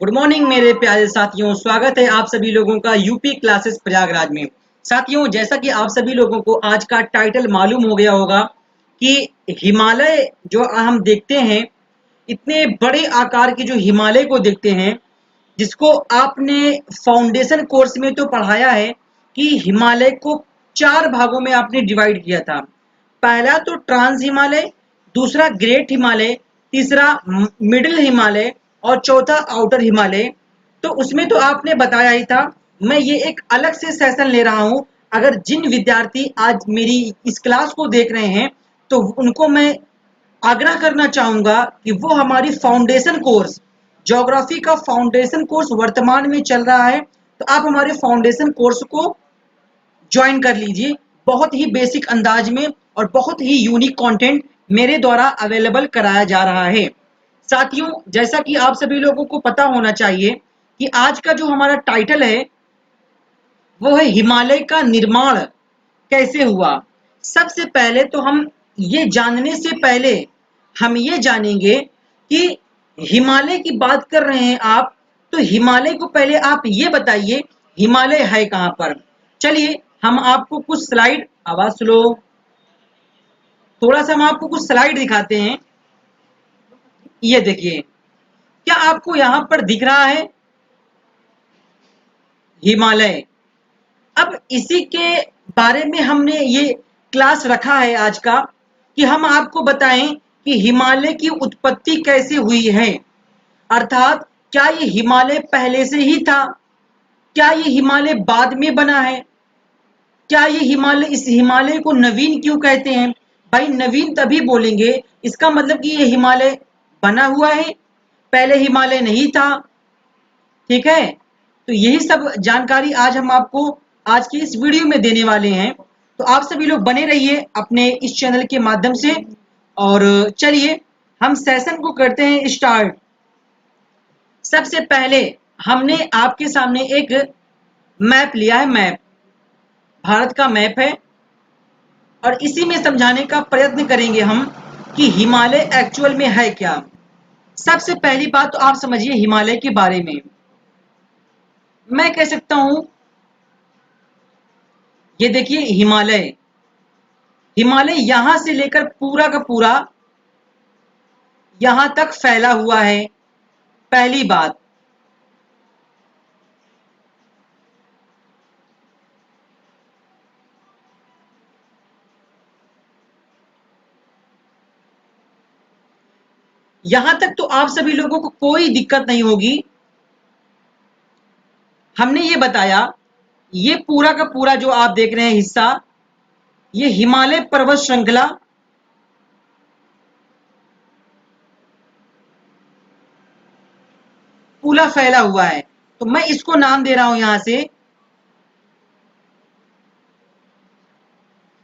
Good morning मेरे प्यारे साथियों। स्वागत है आप सभी लोगों का यूपी क्लासेस प्रयागराज में। साथियों, जैसा कि आप सभी लोगों को आज का टाइटल मालूम हो गया होगा कि हिमालय जो हम देखते हैं, इतने बड़े आकार के जो हिमालय को देखते हैं, जिसको आपने फाउंडेशन कोर्स में तो पढ़ाया है कि हिमालय को 4 भागों में आपने डिवाइड किया था। पहला तो ट्रांस हिमालय, दूसरा ग्रेट हिमालय, तीसरा मिडिल हिमालय और चौथा आउटर हिमालय। तो उसमें तो आपने बताया ही था। मैं ये एक अलग से सेशन ले रहा हूँ। अगर जिन विद्यार्थी आज मेरी इस क्लास को देख रहे हैं, तो उनको मैं आग्रह करना चाहूंगा कि वो हमारी फाउंडेशन कोर्स, ज्योग्राफी का फाउंडेशन कोर्स वर्तमान में चल रहा है, तो आप हमारे फाउंडेशन कोर्स को ज्वाइन कर लीजिए। बहुत ही बेसिक अंदाज में और बहुत ही यूनिक कंटेंट मेरे द्वारा अवेलेबल कराया जा रहा है। साथियों, जैसा कि आप सभी लोगों को पता होना चाहिए कि आज का जो हमारा टाइटल है वो है हिमालय का निर्माण कैसे हुआ। सबसे पहले तो हम ये जानने से पहले हम ये जानेंगे कि हिमालय की बात कर रहे हैं आप, तो हिमालय को पहले आप ये बताइए हिमालय है कहां पर। चलिए हम आपको कुछ स्लाइड, आवाज स्लो, थोड़ा सा हम आपको कुछ स्लाइड दिखाते हैं। ये देखिए, क्या आपको यहां पर दिख रहा है हिमालय। अब इसी के बारे में हमने ये क्लास रखा है आज का, कि हम आपको बताएं कि हिमालय की उत्पत्ति कैसे हुई है। अर्थात क्या ये हिमालय पहले से ही था, क्या ये हिमालय बाद में बना है, क्या ये हिमालय, इस हिमालय को नवीन क्यों कहते हैं। भाई नवीन तभी बोलेंगे, इसका मतलब कि ये हिमालय बना हुआ है, पहले हिमालय नहीं था। ठीक है, तो यही सब जानकारी आज हम आपको आज की इस वीडियो में देने वाले हैं। तो आप सभी लोग बने रहिए अपने इस चैनल के माध्यम से। और चलिए हम सेशन को करते हैं स्टार्ट। सबसे पहले हमने आपके सामने एक मैप लिया है। मैप भारत का मैप है और इसी में समझाने का प्रयत्न करेंगे हम कि हिमालय एक्चुअल में है क्या। सबसे पहली बात तो आप समझिए हिमालय के बारे में। मैं कह सकता हूं, ये देखिए हिमालय, हिमालय यहां से लेकर पूरा का पूरा यहां तक फैला हुआ है। पहली बात। यहां तक तो आप सभी लोगों को कोई दिक्कत नहीं होगी। हमने ये बताया, ये पूरा का पूरा जो आप देख रहे हैं हिस्सा, ये हिमालय पर्वत श्रृंखला पूरा फैला हुआ है। तो मैं इसको नाम दे रहा हूं यहां से,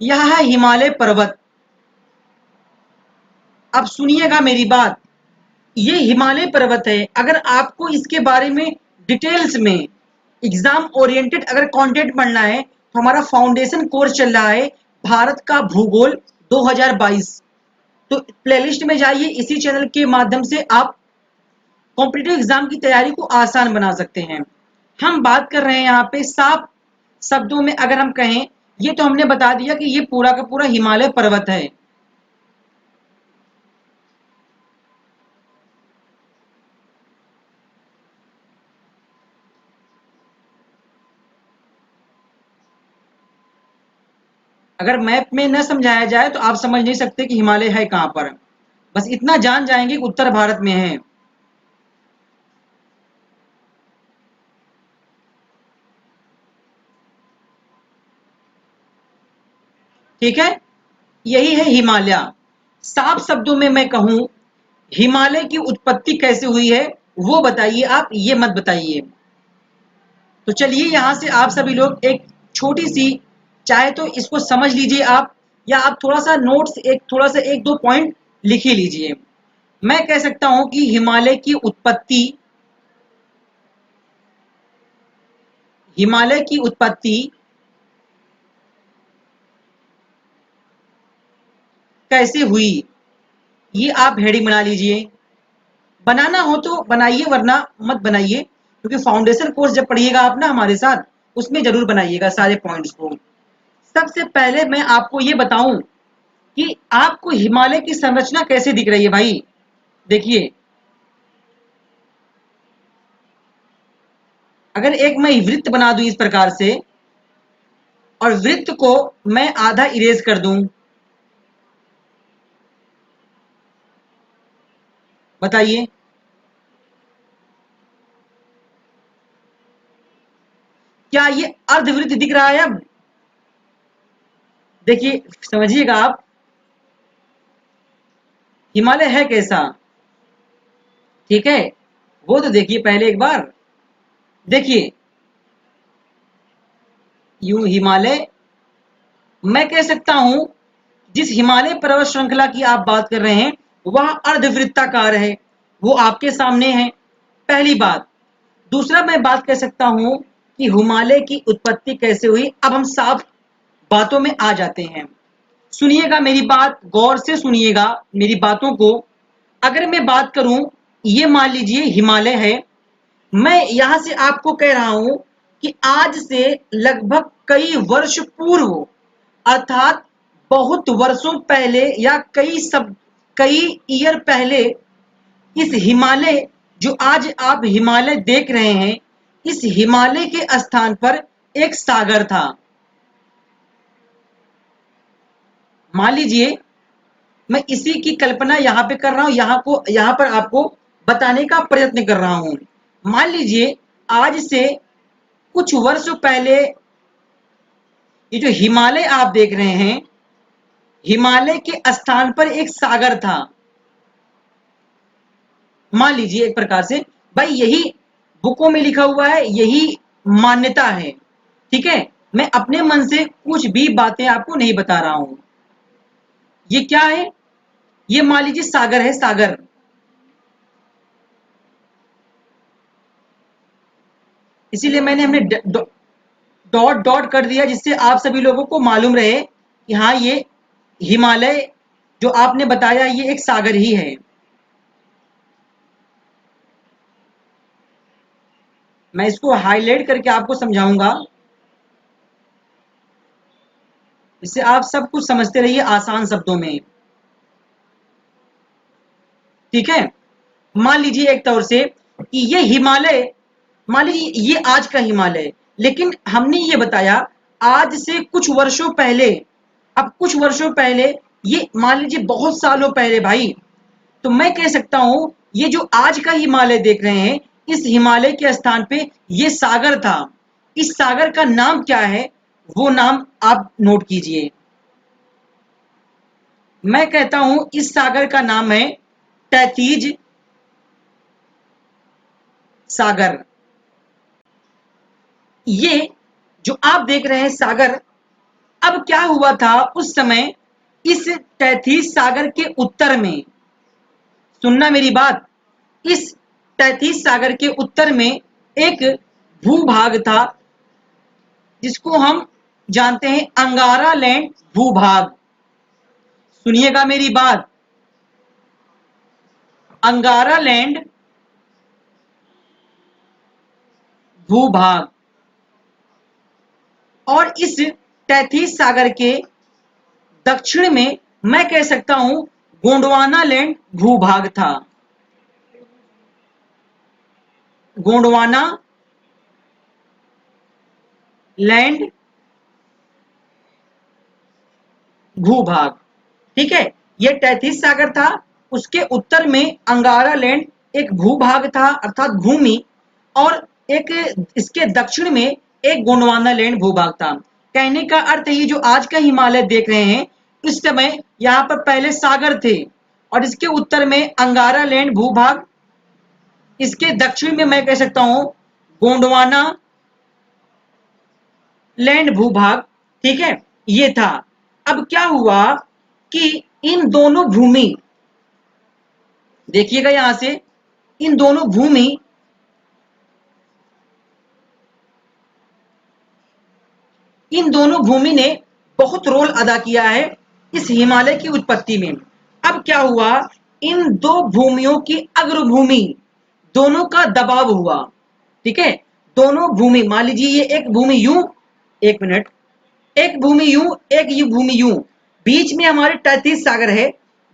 यह है हिमालय पर्वत। अब सुनिएगा मेरी बात, ये हिमालय पर्वत है। अगर आपको इसके बारे में डिटेल्स में एग्जाम ओरिएंटेड अगर कंटेंट पढ़ना है, तो हमारा फाउंडेशन कोर्स चल रहा है भारत का भूगोल 2022। तो प्लेलिस्ट में जाइए, इसी चैनल के माध्यम से आप कॉम्पिटिटिव एग्जाम की तैयारी को आसान बना सकते हैं। हम बात कर रहे हैं यहाँ पे साफ शब्दों में अगर हम कहें, ये तो हमने बता दिया कि ये पूरा का पूरा हिमालय पर्वत है। अगर मैप में न समझाया जाए तो आप समझ नहीं सकते कि हिमालय है कहां पर। बस इतना जान जाएंगे कि उत्तर भारत में है। ठीक है, यही है हिमालय। साफ शब्दों में मैं कहूं, हिमालय की उत्पत्ति कैसे हुई है वो बताइए, आप ये मत बताइए। तो चलिए यहां से आप सभी लोग एक छोटी सी, चाहे तो इसको समझ लीजिए आप, या आप थोड़ा सा नोट्स, एक थोड़ा सा एक दो पॉइंट लिख ही लीजिए। मैं कह सकता हूं कि हिमालय की उत्पत्ति, हिमालय की उत्पत्ति कैसे हुई, ये आप हेडिंग बना लीजिए। बनाना हो तो बनाइए, वरना मत बनाइए, क्योंकि फाउंडेशन कोर्स जब पढ़िएगा आप ना हमारे साथ, उसमें जरूर बनाइएगा सारे पॉइंट्स को। सबसे पहले मैं आपको ये बताऊं कि आपको हिमालय की संरचना कैसे दिख रही है भाई। देखिए, अगर एक मैं वृत्त बना दूं इस प्रकार से, और वृत्त को मैं आधा इरेज कर दूं, बताइए क्या ये अर्धवृत्त दिख रहा है अब? देखिए, समझिएगा आप, हिमालय है कैसा, ठीक है, वो तो देखिए पहले एक बार। देखिए, यूं हिमालय, मैं कह सकता हूं जिस हिमालय पर्वत श्रृंखला की आप बात कर रहे हैं वह अर्धवृत्ताकार है, वो आपके सामने है, पहली बात। दूसरा मैं बात कह सकता हूं कि हिमालय की उत्पत्ति कैसे हुई। अब हम साफ बातों में आ जाते हैं, सुनिएगा मेरी बात, गौर से सुनिएगा मेरी बातों को। अगर मैं बात करूं, ये मान लीजिए हिमालय है, मैं यहां से आपको कह रहा हूं कि आज से लगभग कई वर्ष पूर्व, अर्थात बहुत वर्षों पहले या कई ईयर पहले, इस हिमालय, जो आज आप हिमालय देख रहे हैं, इस हिमालय के स्थान पर एक सागर था। मान लीजिए, मैं इसी की कल्पना यहाँ पे कर रहा हूँ, यहाँ पर आपको बताने का प्रयत्न कर रहा हूँ। मान लीजिए, आज से कुछ वर्ष पहले ये जो हिमालय आप देख रहे हैं, हिमालय के स्थान पर एक सागर था। मान लीजिए एक प्रकार से, भाई यही बुकों में लिखा हुआ है, यही मान्यता है, ठीक है। मैं अपने मन से कुछ भी बातें आपको नहीं बता रहा हूं। ये क्या है? ये मान लीजिए सागर है, सागर। इसीलिए मैंने हमने डॉट डॉट कर दिया, जिससे आप सभी लोगों को मालूम रहे कि हाँ, ये हिमालय जो आपने बताया ये एक सागर ही है। मैं इसको हाईलाइट करके आपको समझाऊंगा, जिससे आप सब कुछ समझते रहिए आसान शब्दों में, ठीक है। मान लीजिए एक तौर से कि ये हिमालय, मान लीजिए ये आज का हिमालय, लेकिन हमने ये बताया आज से कुछ वर्षों पहले। अब कुछ वर्षों पहले, ये मान लीजिए बहुत सालों पहले भाई, तो मैं कह सकता हूं ये जो आज का हिमालय देख रहे हैं, इस हिमालय के स्थान पे ये सागर था। इस सागर का नाम क्या है, वो नाम आप नोट कीजिए। मैं कहता हूं इस सागर का नाम है तैतीज सागर। ये जो आप देख रहे हैं सागर, अब क्या हुआ था उस समय, इस तैतीस सागर के उत्तर में, सुनना मेरी बात, इस तैतीस सागर के उत्तर में एक भूभाग था, जिसको हम जानते हैं अंगारा लैंड भूभाग। सुनिएगा मेरी बात, अंगारा लैंड भूभाग। और इस तैतीस सागर के दक्षिण में मैं कह सकता हूं गोंडवाना लैंड भूभाग था। गोंडवाना लैंड भूभाग, ठीक है। यह तैतीस सागर था, उसके उत्तर में अंगारा लैंड एक भूभाग था, अर्थात भूमि, और एक इसके दक्षिण में एक गोंडवाना लैंड भूभाग था। कहने का अर्थ ये जो आज का हिमालय देख रहे हैं, इस समय यहाँ पर पहले सागर थे, और इसके उत्तर में अंगारा लैंड भूभाग, इसके दक्षिण में मैं कह सकता हूं गोंडवाना लैंड भूभाग, ठीक है, ये था। अब क्या हुआ कि इन दोनों भूमि, देखिएगा यहां से, इन दोनों भूमि, इन दोनों भूमि ने बहुत रोल अदा किया है इस हिमालय की उत्पत्ति में। अब क्या हुआ इन दो भूमियों की अग्रभूमि दोनों का दबाव हुआ। ठीक है, दोनों भूमि, मान लीजिए ये एक भूमि यूं, एक मिनट, एक भूमि यूं, एक ये भूमि यूं, बीच में हमारे तैतीस सागर है।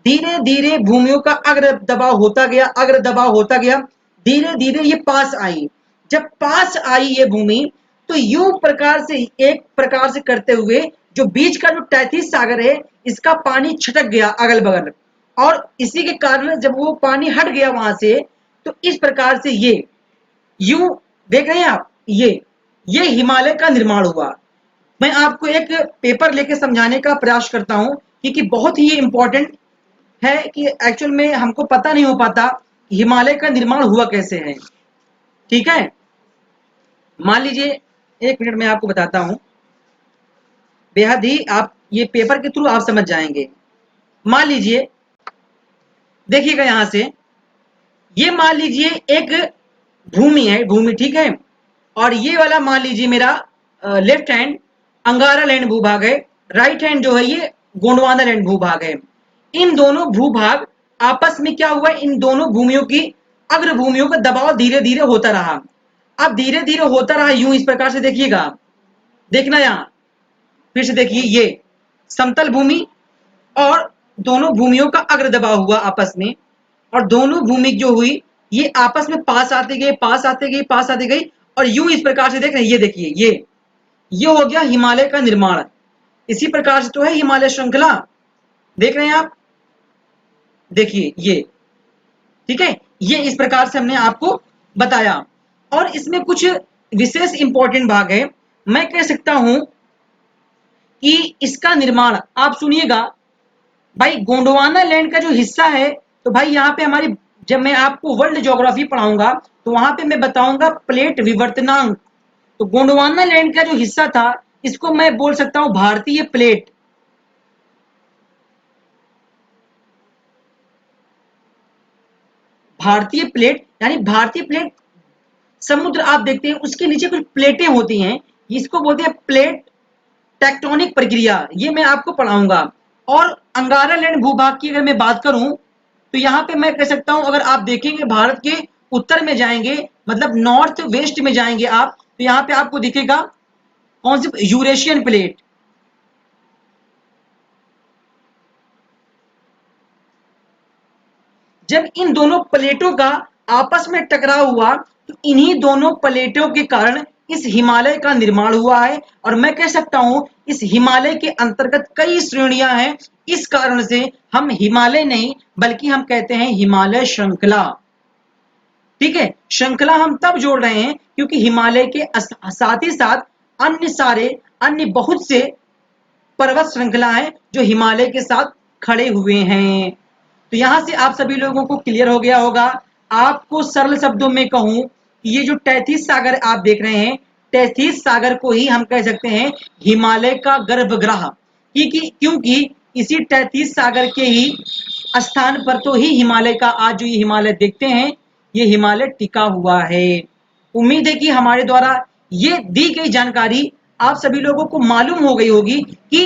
धीरे धीरे भूमियों का अग्र दबाव होता गया, अग्र दबाव होता गया, धीरे धीरे ये पास आई। जब पास आई ये भूमि, तो यूं प्रकार से, एक प्रकार से करते हुए जो बीच का जो तैतीस सागर है, इसका पानी छटक गया अगल बगल, और इसी के कारण जब वो पानी हट गया वहां से, तो इस प्रकार से ये यूं, देख रहे हैं आप, ये हिमालय का निर्माण हुआ। मैं आपको एक पेपर लेके समझाने का प्रयास करता हूं, क्योंकि बहुत ही इंपॉर्टेंट है कि एक्चुअल में हमको पता नहीं हो पाता कि हिमालय का निर्माण हुआ कैसे है। ठीक है, मान लीजिए, एक मिनट में आपको बताता हूं, बेहद ही आप ये पेपर के थ्रू आप समझ जाएंगे। मान लीजिए, देखिएगा यहां से, ये मान लीजिए एक भूमि है, भूमि, ठीक है, और ये वाला मान लीजिए मेरा लेफ्ट हैंड अंगारा लैंड भूभाग है, राइट हैंड जो है ये गोंडवाना लैंड भूभाग है। इन दोनों भूभाग आपस में क्या हुआ, इन दोनों भूमियों की अग्र भूमियों का दबाव धीरे धीरे होता रहा। अब धीरे धीरे होता रहा यूं, इस प्रकार से देखिएगा, देखना यहां, फिर से देखिए, ये समतल भूमि और दोनों भूमियों का अग्र दबाव हुआ आपस में, और दोनों भूमि जो हुई ये आपस में पास आते गए, पास आते गए, पास आते गई, और यूं इस प्रकार से देख रहे हैं, ये देखिए, ये हो गया हिमालय का निर्माण। इसी प्रकार से तो है हिमालय श्रृंखला, देख रहे हैं आप, देखिए ये, ठीक है, ये इस प्रकार से हमने आपको बताया। और इसमें कुछ विशेष इंपॉर्टेंट भाग है। मैं कह सकता हूं कि इसका निर्माण, आप सुनिएगा भाई, गोंडवाना लैंड का जो हिस्सा है, तो भाई यहाँ पे हमारी, जब मैं आपको वर्ल्ड ज्योग्राफी पढ़ाऊंगा तो वहां पे मैं बताऊंगा प्लेट विवर्तनांक। तो गोंडवाना लैंड का जो हिस्सा था, इसको मैं बोल सकता हूं भारतीय प्लेट। भारतीय प्लेट यानी भारतीय प्लेट, समुद्र आप देखते हैं उसके नीचे कुछ प्लेटें होती हैं, इसको बोलते हैं प्लेट टेक्टोनिक प्रक्रिया, ये मैं आपको पढ़ाऊंगा। और अंगारा लैंड भूभाग की अगर मैं बात करूं, तो यहाँ पे मैं कह सकता हूं, अगर आप देखेंगे भारत के उत्तर में जाएंगे, मतलब नॉर्थ वेस्ट में जाएंगे आप, तो यहाँ पे आपको दिखेगा कौन सी, यूरेशियन प्लेट। जब इन दोनों प्लेटों का आपस में टकराव हुआ, तो इन्हीं दोनों प्लेटों के कारण इस हिमालय का निर्माण हुआ है। और मैं कह सकता हूं इस हिमालय के अंतर्गत कई श्रेणियां हैं, इस कारण से हम हिमालय नहीं बल्कि हम कहते हैं हिमालय श्रृंखला। ठीक है, श्रृंखला हम तब जोड़ रहे हैं क्योंकि हिमालय के साथ ही साथ अन्य सारे, अन्य बहुत से पर्वत श्रृंखला हैं जो हिमालय के साथ खड़े हुए हैं। तो यहां से आप सभी लोगों को क्लियर हो गया होगा। आपको सरल शब्दों में कहूं कि ये जो तैतीस सागर आप देख रहे हैं, तैतीस सागर को ही हम कह सकते हैं हिमालय का गर्भगृह, क्योंकि इसी तैतीस सागर के ही स्थान पर तो ही हिमालय का, आज जो ये हिमालय देखते हैं, ये हिमालय टिका हुआ है। उम्मीद है कि हमारे द्वारा ये दी गई जानकारी आप सभी लोगों को मालूम हो गई होगी कि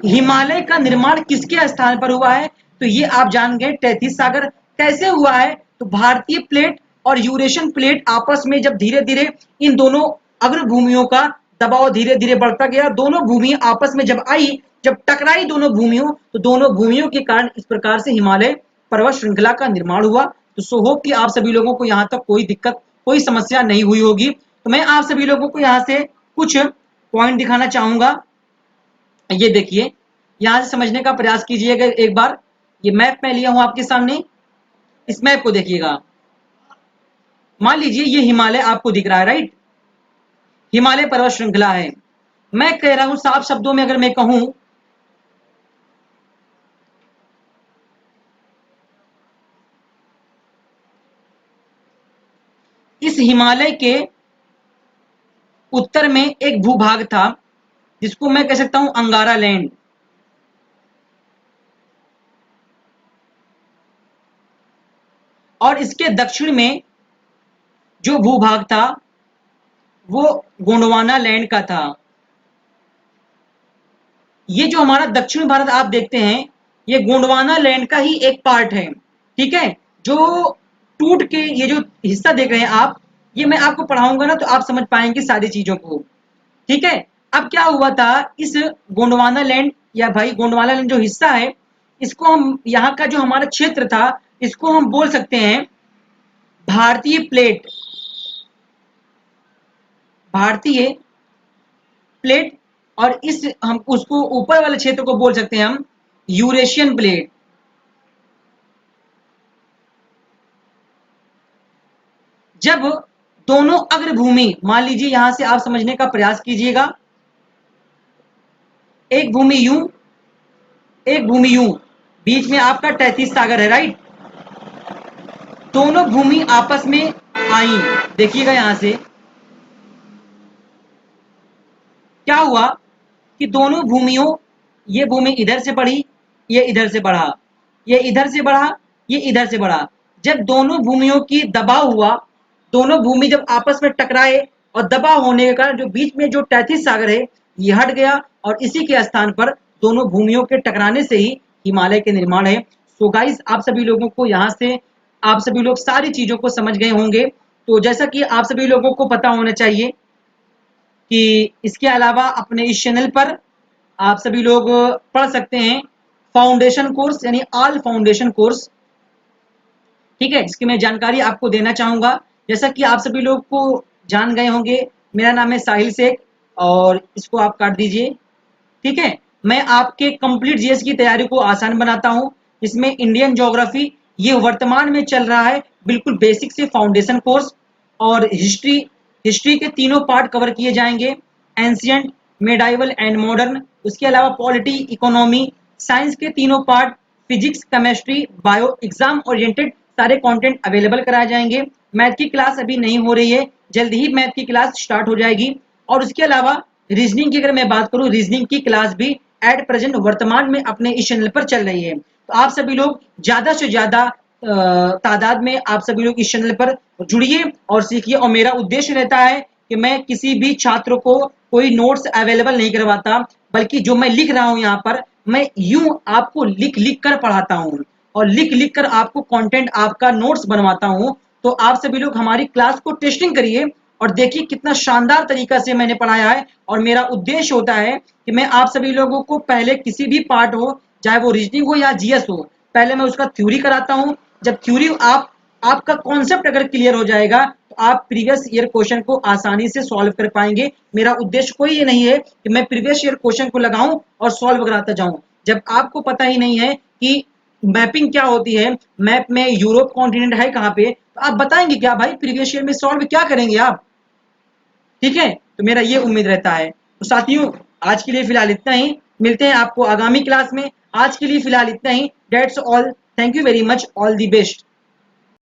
हिमालय का निर्माण किसके स्थान पर हुआ है। तो ये आप जान गए तैतीस सागर कैसे हुआ है। तो भारतीय प्लेट और यूरेशियन प्लेट आपस में जब धीरे धीरे इन दोनों अग्र भूमियों का दबाव धीरे धीरे बढ़ता गया, दोनों भूमियां आपस में जब आई, जब टकराई दोनों भूमियों, तो दोनों भूमियों के कारण इस प्रकार से हिमालय पर्वत श्रृंखला का निर्माण हुआ। तो सो होप कि आप सभी लोगों को यहाँ तक कोई दिक्कत, कोई समस्या नहीं हुई होगी। तो मैं आप सभी लोगों को यहाँ से कुछ पॉइंट दिखाना चाहूंगा। ये देखिए, यहाँ से समझने का प्रयास कीजिएगा एक बार। ये मैप मैं लिया हूं आपके सामने, इस मैप को देखिएगा। मान लीजिए ये हिमालय आपको दिख रहा है, राइट, हिमालय पर्वत श्रृंखला है। मैं कह रहा हूं साफ शब्दों में अगर मैं कहूं, इस हिमालय के उत्तर में एक भूभाग था जिसको मैं कह सकता हूं अंगारा लैंड, और इसके दक्षिण में जो भूभाग था वो गोंडवाना लैंड का था। ये जो हमारा दक्षिण भारत आप देखते हैं, ये गोंडवाना लैंड का ही एक पार्ट है। ठीक है। जो टूट के ये जो हिस्सा देख रहे हैं आप, ये मैं आपको पढ़ाऊंगा ना तो आप समझ पाएंगे सारी चीजों को। ठीक है। अब क्या हुआ था, इस गोंडवाना लैंड या भाई गोंडवाना लैंड जो हिस्सा है, इसको हम यहाँ का जो हमारा क्षेत्र था, इसको हम बोल सकते हैं भारतीय प्लेट। भारतीय प्लेट। और इस हम उसको ऊपर वाले क्षेत्र को बोल सकते हैं हम यूरेशियन प्लेट। जब दोनों अग्रभूमि, मान लीजिए यहां से आप समझने का प्रयास कीजिएगा, एक भूमि यूं, एक भूमि यूं, बीच में आपका 33 सागर है, राइट। दोनों भूमि आपस में आई, देखिएगा यहां से क्या हुआ कि दोनों भूमियों, ये भूमि इधर से बढ़ी, ये इधर से बढ़ा, ये इधर से बढ़ा, ये इधर से बढ़ा। जब दोनों भूमियों की दबाव हुआ, दोनों भूमि जब आपस में टकराए और दबाव होने के कारण जो बीच में जो 33 सागर है ये हट गया, और इसी के स्थान पर दोनों भूमियों के टकराने से ही हिमालय के निर्माण है। सो गाइस, आप सभी लोगों को यहाँ से आप सभी लोग सारी चीजों को समझ गए होंगे। तो जैसा कि आप सभी लोगों को पता होना चाहिए कि इसके अलावा अपने इस चैनल पर आप सभी लोग पढ़ सकते हैं फाउंडेशन कोर्स, यानी ऑल फाउंडेशन कोर्स। ठीक है, जिसकी मैं जानकारी आपको देना चाहूंगा। जैसा कि आप सभी लोग को जान गए होंगे, मेरा नाम है साहिल शेख, और इसको आप काट दीजिए। ठीक है। मैं आपके कंप्लीट जीएस की तैयारी को आसान बनाता हूं, इसमें इंडियन ज्योग्राफी ये वर्तमान में चल रहा है बिल्कुल बेसिक से फाउंडेशन कोर्स, और हिस्ट्री, हिस्ट्री के तीनों पार्ट कवर किए जाएंगे, एंशियंट, मेडाइवल एंड मॉडर्न। उसके अलावा पॉलिटी, इकोनॉमी, साइंस के तीनों part, physics, chemistry, bio, exam oriented सारे कंटेंट अवेलेबल कराए जाएंगे। मैथ की क्लास अभी नहीं हो रही है, जल्द ही मैथ की क्लास स्टार्ट हो जाएगी। और उसके अलावा रीजनिंग की अगर मैं बात करूं, रीजनिंग की क्लास भी एट प्रेजेंट वर्तमान में अपने इस चैनल पर चल रही है। तो आप सभी लोग ज्यादा से ज्यादा तादाद में आप सभी लोग इस चैनल पर जुड़िए और सीखिए। और मेरा उद्देश्य रहता है कि मैं किसी भी छात्र को कोई नोट्स अवेलेबल नहीं करवाता, बल्कि जो मैं लिख रहा हूं यहाँ पर, मैं यूं आपको लिख लिख कर पढ़ाता हूं, और लिख लिख कर आपको कंटेंट, आपका नोट्स बनवाता हूं। तो आप सभी लोग हमारी क्लास को टेस्टिंग करिए और देखिए कितना शानदार तरीका से मैंने पढ़ाया है। और मेरा उद्देश्य होता है कि मैं आप सभी लोगों को पहले किसी भी पार्ट हो, चाहे वो रीजनिंग हो या जीएस हो, पहले मैं उसका थ्योरी कराता हूं। जब थ्योरी आपका कॉन्सेप्ट अगर क्लियर हो जाएगा तो आप प्रीवियस ईयर क्वेश्चन को आसानी से सॉल्व कर पाएंगे। मेरा उद्देश्य कोई ये नहीं है कि मैं प्रीवियस ईयर क्वेश्चन को लगाऊं और सॉल्व कराता जाऊं। जब आपको पता ही नहीं है कि मैपिंग क्या होती है, मैप में यूरोप कॉन्टिनेंट है कहाँ पे, तो आप बताएंगे क्या भाई, प्रीवियस ईयर में सॉल्व क्या करेंगे आप। ठीक है, तो मेरा ये उम्मीद रहता है। तो साथियों, आज के लिए फिलहाल इतना ही, मिलते हैं आपको आगामी क्लास में। आज के लिए फिलहाल इतना ही, that's all, thank you very much, all the best.